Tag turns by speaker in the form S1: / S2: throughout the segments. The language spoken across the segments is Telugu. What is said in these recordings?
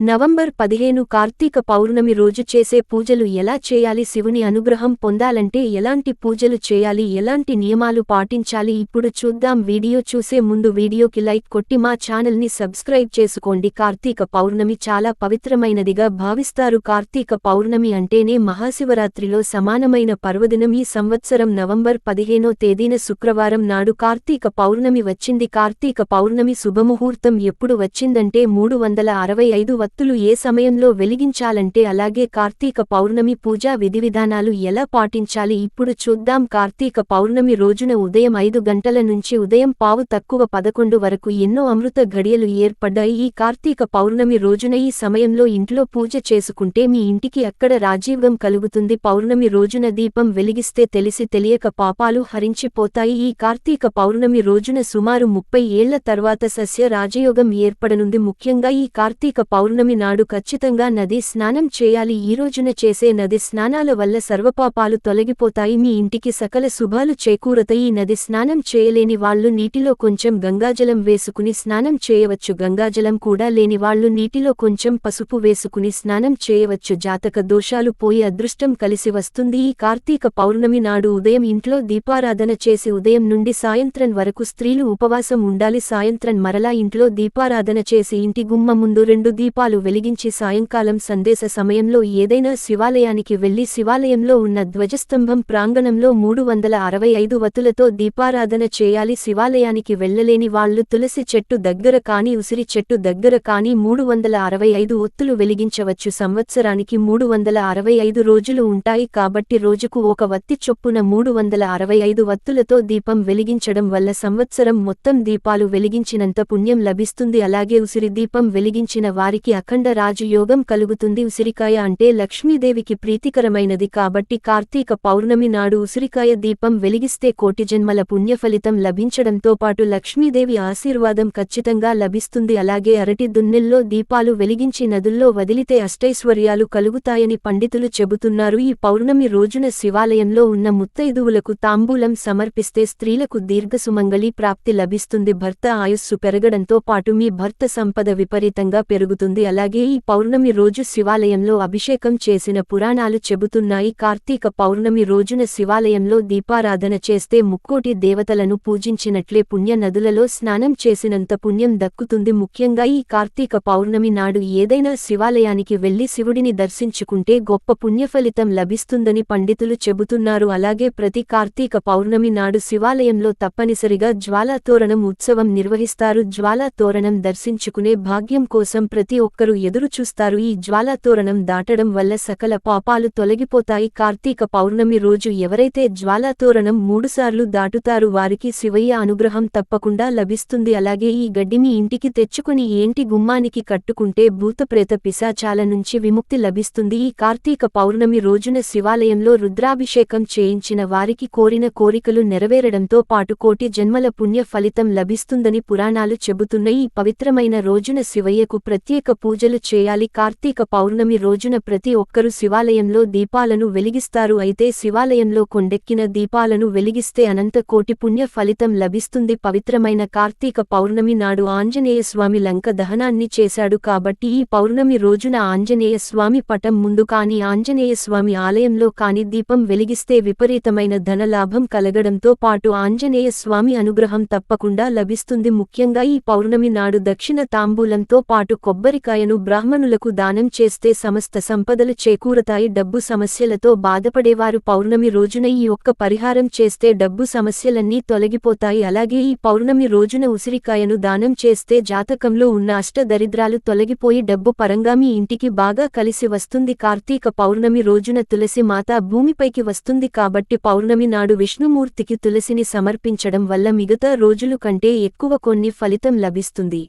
S1: నవంబర్ 15 కార్తీక పౌర్ణమి రోజు చేసే పూజలు ఎలా చేయాలి? శివుని అనుగ్రహం పొందాలంటే ఎలాంటి పూజలు చేయాలి? ఎలాంటి నియమాలు పాటించాలి? ఇప్పుడు చూద్దాం. వీడియో చూసే ముందు వీడియోకి లైక్ కొట్టి మా ఛానల్ని సబ్స్క్రైబ్ చేసుకోండి. కార్తీక పౌర్ణమి చాలా పవిత్రమైనదిగా భావిస్తారు. కార్తీక పౌర్ణమి అంటేనే మహాశివరాత్రిలో సమానమైన పర్వదినం. ఈ సంవత్సరం నవంబర్ 15వ తేదీన శుక్రవారం నాడు కార్తీక పౌర్ణమి వచ్చింది. కార్తీక పౌర్ణమి శుభముహూర్తం ఎప్పుడు వచ్చిందంటే 365 వత్తులు ఏ సమయంలో వెలిగించాలంటే అలాగే కార్తీక పౌర్ణమి పూజా విధివిధానాలు ఎలా పాటించాలి ఇప్పుడు చూద్దాం. కార్తీక పౌర్ణమి రోజున ఉదయం 5 గంటల నుంచి ఉదయం 10:11 వరకు ఎన్నో అమృత ఘడియలు ఏర్పడ్డాయి. ఈ కార్తీక పౌర్ణమి రోజున ఈ సమయంలో ఇంట్లో పూజ చేసుకుంటే మీ ఇంటికి అక్కడ రాజీవం కలుగుతుంది. పౌర్ణమి రోజున దీపం వెలిగిస్తే తెలిసి తెలియక పాపాలు హరించిపోతాయి. ఈ కార్తీక పౌర్ణమి రోజున సుమారు 30 ఏళ్ల తర్వాత సస్య రాజయోగం ఏర్పడనుంది. ముఖ్యంగా ఈ కార్తీక పౌర్ణమి నాడు ఖచ్చితంగా నది స్నానం చేయాలి. ఈ రోజున చేసే నది స్నానాల వల్ల సర్వపాపాలు తొలగిపోతాయి. మీ ఇంటికి సకల శుభాలు చేకూరతాయి. ఈ నది స్నానం చేయలేని వాళ్లు నీటిలో కొంచెం గంగాజలం వేసుకుని స్నానం చేయవచ్చు. గంగాజలం కూడా లేని వాళ్లు నీటిలో కొంచెం పసుపు వేసుకుని స్నానం చేయవచ్చు. జాతక దోషాలు పోయి అదృష్టం కలిసి వస్తుంది. ఈ కార్తీక పౌర్ణమి నాడు ఉదయం ఇంట్లో దీపారాధన చేసి ఉదయం నుండి సాయంత్రం వరకు స్త్రీలు ఉపవాసం ఉండాలి. సాయంత్రం మరలా ఇంట్లో దీపారాధన చేసి ఇంటి గుమ్మ ముందు 2 దీపాలు వెలిగించి సాయంకాలం సందేశ సమయంలో ఏదైనా శివాలయానికి వెళ్లి శివాలయంలో ఉన్న ధ్వజస్తంభం ప్రాంగణంలో 365 వత్తులతో దీపారాధన చేయాలి. శివాలయానికి వెళ్లలేని వాళ్లు తులసి చెట్టు దగ్గర కానీ ఉసిరి చెట్టు దగ్గర కానీ 365 ఒత్తులు వెలిగించవచ్చు. సంవత్సరానికి 365 రోజులు ఉంటాయి కాబట్టి రోజుకు ఒక వత్తి చొప్పున 365 వత్తులతో దీపం వెలిగించడం వల్ల సంవత్సరం మొత్తం దీపాలు వెలిగించినంత పుణ్యం లభిస్తుంది. అలాగే ఉసిరి దీపం వెలిగించిన వారికి అఖండ రాజయోగం కలుగుతుంది. ఉసిరికాయ అంటే లక్ష్మీదేవికి ప్రీతికరమైనది కాబట్టి కార్తీక పౌర్ణమి నాడు ఉసిరికాయ దీపం వెలిగిస్తే కోటి జన్మల పుణ్యఫలితం లభించడంతో పాటు లక్ష్మీదేవి ఆశీర్వాదం ఖచ్చితంగా లభిస్తుంది. అలాగే అరటి దున్నెల్లో దీపాలు వెలిగించి నదుల్లో వదిలితే అష్టైశ్వర్యాలు కలుగుతాయని పండితులు చెబుతున్నారు. ఈ పౌర్ణమి రోజున శివాలయంలో ఉన్న ముత్తైదువులకు తాంబూలం సమర్పిస్తే స్త్రీలకు దీర్ఘసుమంగళి ప్రాప్తి లభిస్తుంది. భర్త ఆయుస్సు పెరగడంతో పాటు మీ భర్త సంపద విపరీతంగా పెరుగుతుంది. అలాగే ఈ పౌర్ణమి రోజు శివాలయంలో అభిషేకం చేసిన పురాణాలు చెబుతున్నాయి. కార్తీక పౌర్ణమి రోజున శివాలయంలో దీపారాధన చేస్తే ముక్కోటి దేవతలను పూజించినట్లే పుణ్య నదులలో స్నానం చేసినంత పుణ్యం దక్కుతుంది. ముఖ్యంగా ఈ కార్తీక పౌర్ణమి నాడు ఏదైనా శివాలయానికి వెళ్లి శివుడిని దర్శించుకుంటే గొప్ప పుణ్యఫలితం లభిస్తుందని పండితులు చెబుతున్నారు. అలాగే ప్రతి కార్తీక పౌర్ణమి నాడు శివాలయంలో తప్పనిసరిగా జ్వాలాతోరణం ఉత్సవం నిర్వహిస్తారు. జ్వాలాతోరణం దర్శించుకునే భాగ్యం కోసం ప్రతి ఒక్కరూ ఎదురు చూస్తారు. ఈ జ్వాలాతోరణం దాటడం వల్ల సకల పాపాలు తొలగిపోతాయి. కార్తీక పౌర్ణమి రోజు ఎవరైతే జ్వాలాతోరణం 3 సార్లు దాటుతారు వారికి శివయ్య అనుగ్రహం తప్పకుండా లభిస్తుంది. అలాగే ఈ గడ్డిని ఇంటికి తెచ్చుకుని ఏంటి గుమ్మానికి కట్టుకుంటే భూతప్రేత పిశాచాల నుంచి విముక్తి లభిస్తుంది. ఈ కార్తీక పౌర్ణమి రోజున శివాలయంలో రుద్రాభిషేకం చేయించిన వారికి కోరిన కోరికలు నెరవేరడంతో పాటు కోటి జన్మల పుణ్య ఫలితం లభిస్తుందని పురాణాలు చెబుతున్నాయి. ఈ పవిత్రమైన రోజున శివయ్యకు ప్రత్యేక పూజలు చేయాలి. కార్తీక పౌర్ణమి రోజున ప్రతి ఒక్కరూ శివాలయంలో దీపాలను వెలిగిస్తారు. అయితే శివాలయంలో కొండెక్కిన దీపాలను వెలిగిస్తే అనంత కోటి పుణ్య ఫలితం లభిస్తుంది. పవిత్రమైన కార్తీక పౌర్ణమి నాడు ఆంజనేయ స్వామి లంక దహనాన్ని చేశాడు కాబట్టి ఈ పౌర్ణమి రోజున ఆంజనేయ స్వామి పటం ముందు కాని ఆంజనేయ స్వామి ఆలయంలో కాని దీపం వెలిగిస్తే విపరీతమైన ధనలాభం కలగడంతో పాటు ఆంజనేయ స్వామి అనుగ్రహం తప్పకుండా లభిస్తుంది. ముఖ్యంగా ఈ పౌర్ణమి నాడు దక్షిణ తాంబూలంతో పాటు కొబ్బరికాయను బ్రాహ్మణులకు దానం చేస్తే సమస్త సంపదలు చేకూరతాయి. డబ్బు సమస్యలతో బాధపడేవారు పౌర్ణమి రోజున ఈ ఒక్క పరిహారం చేస్తే డబ్బు సమస్యలన్నీ తొలగిపోతాయి. అలాగే ఈ పౌర్ణమి రోజున ఉసిరికాయను దానం చేస్తే జాతకంలో ఉన్న అష్టదరిద్రాలు తొలగిపోయి డబ్బు పరంగా మీ ఇంటికి బాగా కలిసి వస్తుంది. కార్తీక పౌర్ణమి రోజున తులసి మాత భూమిపైకి వస్తుంది కాబట్టి పౌర్ణమి నాడు విష్ణుమూర్తికి తులసిని సమర్పించడం వల్ల మిగతా రోజులు కంటే ఎక్కువ కొన్ని ఫలితం లభిస్తుంది.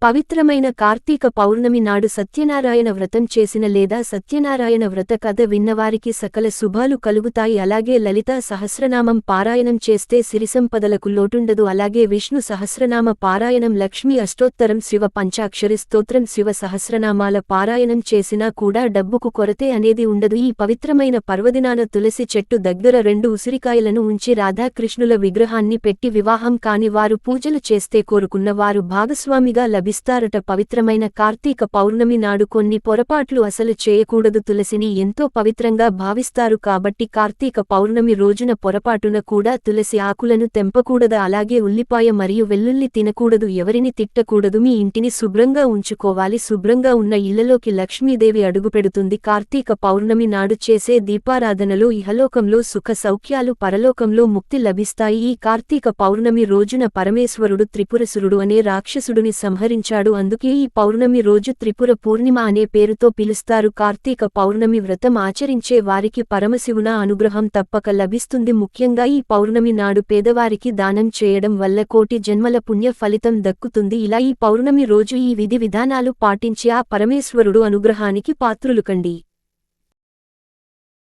S1: పవిత్రమైన కార్తీక పౌర్ణమి నాడు సత్యనారాయణ వ్రతం చేసిన లేదా సత్యనారాయణ వ్రత కథ విన్నవారికి సకల శుభాలు కలుగుతాయి. అలాగే లలితా సహస్రనామం పారాయణం చేస్తే సిరిసంపదలకు లోటుండదు. అలాగే విష్ణు సహస్రనామ పారాయణం, లక్ష్మీ అష్టోత్తరం, శివ పంచాక్షరి స్తోత్రం, శివ సహస్రనామాల పారాయణం చేసినా కూడా డబ్బుకు కొరతే అనేది ఉండదు. ఈ పవిత్రమైన పర్వదినాన తులసి చెట్టు దగ్గర 2 ఉసిరికాయలను ఉంచి రాధాకృష్ణుల విగ్రహాన్ని పెట్టి వివాహం కాని వారు పూజలు చేస్తే కోరుకున్న వారు భాగస్వామిగా లభిస్తారు. లభిస్తారట. పవిత్రమైన కార్తీక పౌర్ణమి నాడు కొన్ని పొరపాట్లు అసలు చేయకూడదు. తులసిని ఎంతో పవిత్రంగా భావిస్తారు కాబట్టి కార్తీక పౌర్ణమి రోజున పొరపాటున కూడా తులసి ఆకులను తెంపకూడదు. అలాగే ఉల్లిపాయ మరియు వెల్లుల్లి తినకూడదు. ఎవరిని తిట్టకూడదు. మీ ఇంటిని శుభ్రంగా ఉంచుకోవాలి. శుభ్రంగా ఉన్న ఇళ్లలోకి లక్ష్మీదేవి అడుగుపెడుతుంది. కార్తీక పౌర్ణమి నాడు చేసే దీపారాధనలో ఇహలోకంలో సుఖ సౌఖ్యాలు, పరలోకంలో ముక్తి లభిస్తాయి. ఈ కార్తీక పౌర్ణమి రోజున పరమేశ్వరుడు త్రిపురసురుడు అనే రాక్షసుడిని సంహరించాడు. అందుకే ఈ పౌర్ణమి రోజు త్రిపుర పూర్ణిమ అనే పేరుతో పిలుస్తారు. కార్తీక పౌర్ణమి వ్రతం ఆచరించే వారికి పరమశివుని అనుగ్రహం తప్పక లభిస్తుంది. ముఖ్యంగా ఈ పౌర్ణమి నాడు పేదవారికి దానం చేయడం వల్ల కోటి జన్మల పుణ్య ఫలితం దక్కుతుంది. ఇలా ఈ పౌర్ణమి రోజు ఈ విధి విధానాలు పాటించి ఆ పరమేశ్వరుడు అనుగ్రహానికి పాత్రులు కండి.